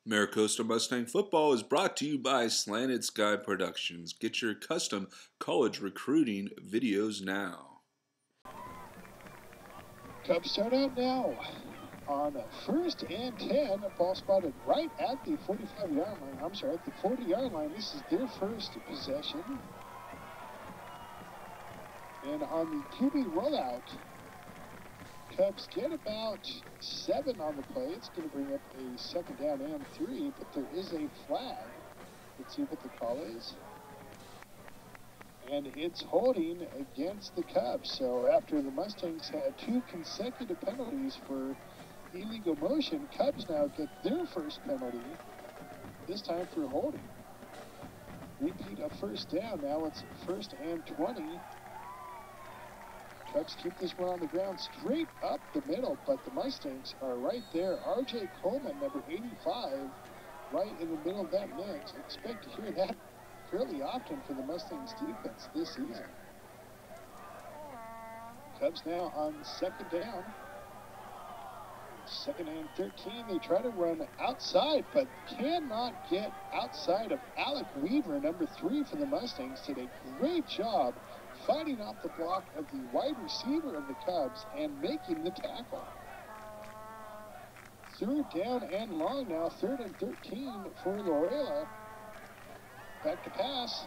Mira Costa Mustang football is brought to you by Slanted Sky Productions. Get your custom college recruiting videos now. Cubs start out now on 1st and 10. Ball spotted right at the 45-yard line. I'm sorry, at the 40-yard line. This is their first possession. And on the QB rollout, Cubs get about 7 on the play. It's going to bring up a 2nd down and 3, but there is a flag. Let's see what the call is. And it's holding against the Cubs. So after the Mustangs had 2 consecutive penalties for illegal motion, Cubs now get their first penalty, this time for holding. Repeat of 1st down. Now it's 1st and 20. Cubs keep this one on the ground straight up the middle, but the Mustangs are right there. R.J. Coleman, number 85, right in the middle of that mix. Expect to hear that fairly often for the Mustangs defense this season. Cubs now on 2nd down. 2nd and 13. They try to run outside, but cannot get outside of Alec Weaver, number 3 for the Mustangs. Did a great job fighting off the block of the wide receiver of the Cubs and making the tackle. 3rd down and long now, 3rd and 13 for Loyola. Back to pass.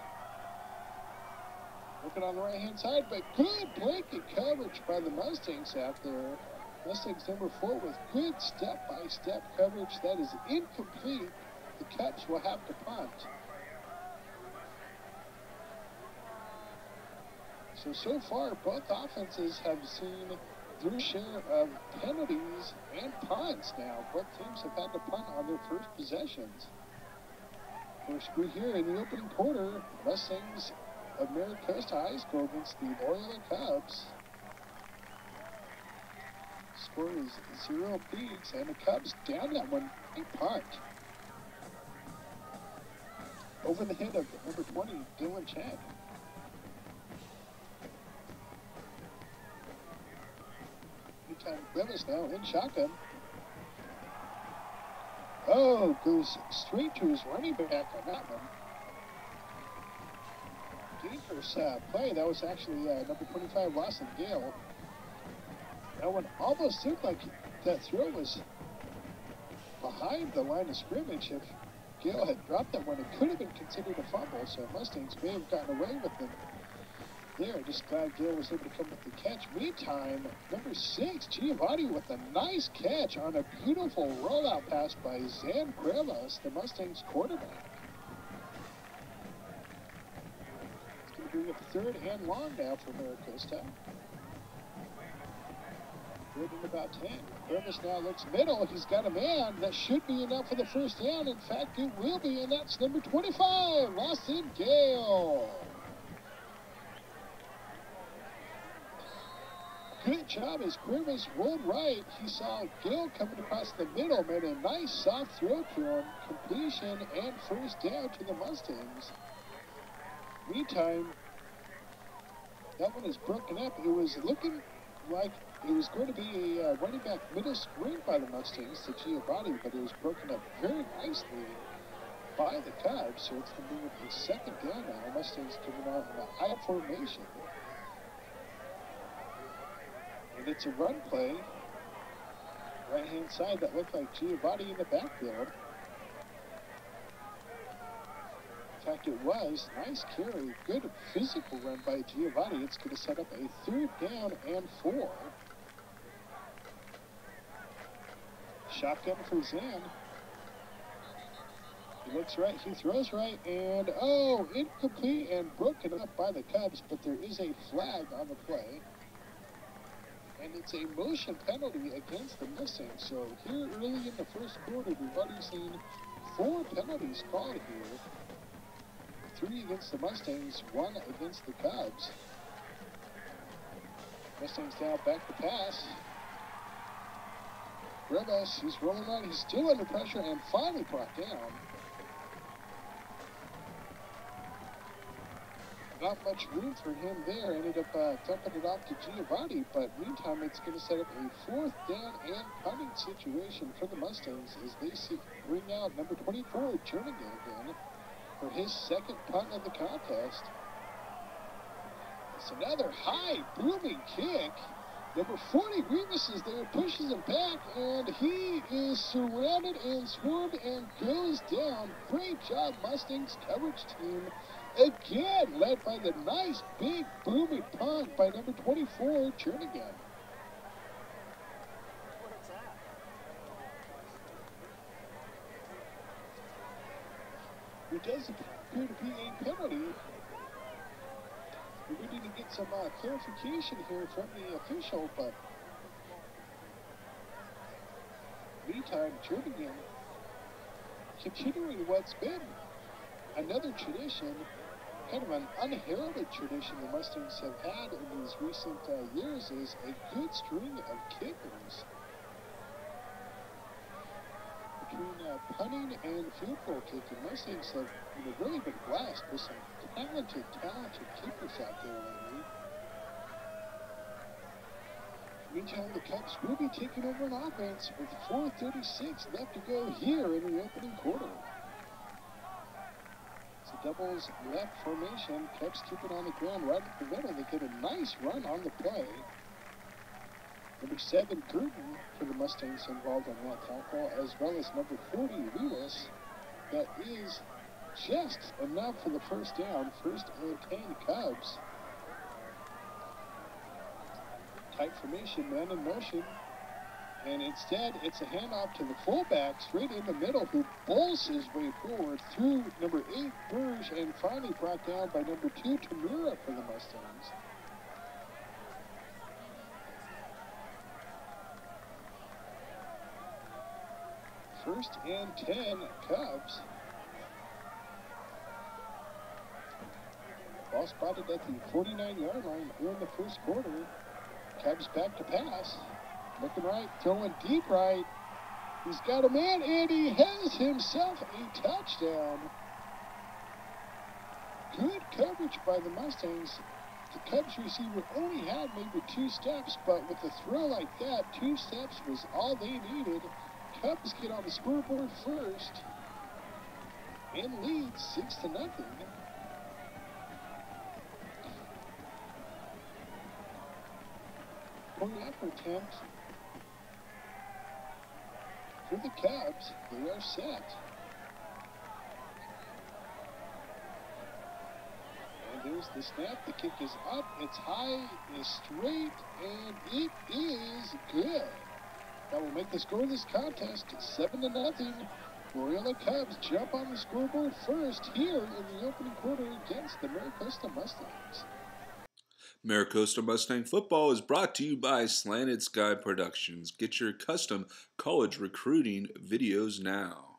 Looking on the right-hand side, but good blanket coverage by the Mustangs out there. Mustangs number 4 with good step-by-step coverage. That is incomplete. The Cubs will have to punt. So far, both offenses have seen their share of penalties and punts now. Both teams have had to punt on their first possessions. First screw here in the opening quarter, Mustangs of Mira Costa High School against the Loyola Cubs. Score is 0 apiece, and the Cubs down that one, a punt. Over the head of number 20, Dylan Chad. Rivers now in shotgun. Oh, goes straight to his running back on that one. Dangerous play. That was actually number 25, Lawson Gale. That one almost looked like that throw was behind the line of scrimmage. If Gale had dropped that one, it could have been considered a fumble, so Mustangs may have gotten away with it. There, just glad Gale was able to come with the catch. Meantime, number 6, Giovanni with a nice catch on a beautiful rollout pass by Zan Cuevas, the Mustangs quarterback. It's going to bring up 3rd and long now for Mira Costa. 3rd and about 10. Cuevas now looks middle. He's got a man. That should be enough for the 1st down. In fact, it will be, and that's number 25, Lawson Gale. Good job as Cuevas rolled right. He saw Gale coming across the middle, made a nice soft throw to him. Completion and 1st down to the Mustangs. Meantime, that one is broken up. It was looking like it was going to be a running back middle screen by the Mustangs to Giovanni, but it was broken up very nicely by the Cubs. So it's going to be a 2nd down now. The Mustangs coming out in a high formation. And it's a run play. Right-hand side that looked like Giovanni in the backfield. In fact, it was. Nice carry. Good physical run by Giovanni. It's going to set up a 3rd down and 4. Shotgun for Zan. He looks right. He throws right. And, oh, incomplete and broken up by the Cubs. But there is a flag on the play. And it's a motion penalty against the Mustangs. So here early in the 1st quarter, we've already seen 4 penalties called here. 3 against the Mustangs, 1 against the Cubs. Mustangs now back to pass. Rivas, he's rolling on. He's still under pressure and finally brought down. Not much room for him there. Ended up dumping it off to Giovanni, but meantime, it's going to set up a 4th down and punting situation for the Mustangs as they bring out number 24, Jernigan again, for his 2nd punt of the contest. It's another high, booming kick. Number 40, Remus is there, pushes him back, and he is surrounded and swarmed and goes down. Great job, Mustangs coverage team. Again, led by the nice, big, booming punt by number 24, Jernigan. There does appear to be a penalty. We need to get some clarification here from the official, but meantime, Jernigan continuing what's been another tradition, kind of an unheralded tradition the Mustangs have had in these recent years, is a good string of kickers. Between punting and field goal kicking, Mustangs have really been blessed with some talented kickers out there lately. Meantime, the Cubs will be taking over an offense with 4:36 left to go here in the opening quarter. It's a doubles left formation. Cubs keep it on the ground right at the middle. They get a nice run on the play. Number 7, Gurton, for the Mustangs involved on that tackle, as well as number 40, Lewis. That is just enough for the first down. 1st and 10 Cubs. Tight formation, man in motion. And instead, it's a handoff to the fullback, straight in the middle, who bowls his way forward through number 8, Burge, and finally brought down by number 2, Mira, for the Mustangs. First and 10 Cubs. Ball spotted at the 49-yard line here in the first quarter. Cubs back to pass. Looking right, throwing deep right. He's got a man, and he has himself a touchdown. Good coverage by the Mustangs. The Cubs receiver only had maybe 2 steps, but with a throw like that, 2 steps was all they needed. Cubs get on the scoreboard first and lead 6-0. Point after attempt for the Cubs. They are set. And there's the snap. The kick is up. It's high. It's straight. And it is good. That will make the score of this contest 7-0. Loyola Cubs jump on the scoreboard first here in the opening quarter against the Mira Costa Mustangs. Mira Costa Mustang football is brought to you by Slanted Sky Productions. Get your custom college recruiting videos now.